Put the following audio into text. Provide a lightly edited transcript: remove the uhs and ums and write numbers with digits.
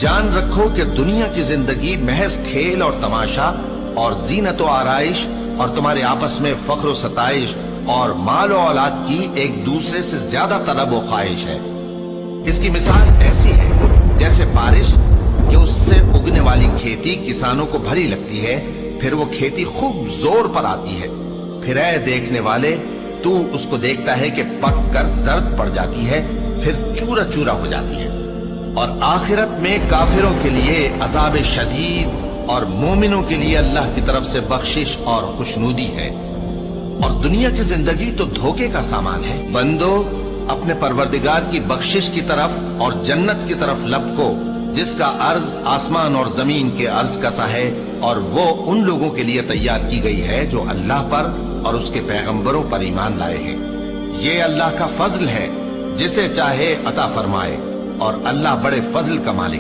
جان رکھو کہ دنیا کی زندگی محض کھیل اور تماشا اور زینت و آرائش اور تمہارے آپس میں فخر و ستائش اور مال و اولاد کی ایک دوسرے سے زیادہ طلب و خواہش ہے۔ اس کی مثال ایسی ہے جیسے بارش کہ اس سے اگنے والی کھیتی کسانوں کو بھری لگتی ہے، پھر وہ کھیتی خوب زور پر آتی ہے، پھر اے دیکھنے والے تو اس کو دیکھتا ہے کہ پک کر زرد پڑ جاتی ہے، پھر چورا چورا ہو جاتی ہے۔ اور آخرت میں کافروں کے لیے عذاب شدید اور مومنوں کے لیے اللہ کی طرف سے بخشش اور خوشنودی ہے۔ اور دنیا کی زندگی تو دھوکے کا سامان ہے۔ بندو اپنے پروردگار کی بخشش کی طرف اور جنت کی طرف لپکو جس کا عرض آسمان اور زمین کے عرض کا سا ہے، اور وہ ان لوگوں کے لیے تیار کی گئی ہے جو اللہ پر اور اس کے پیغمبروں پر ایمان لائے ہیں۔ یہ اللہ کا فضل ہے، جسے چاہے عطا فرمائے، اور اللہ بڑے فضل کا مالک ہے۔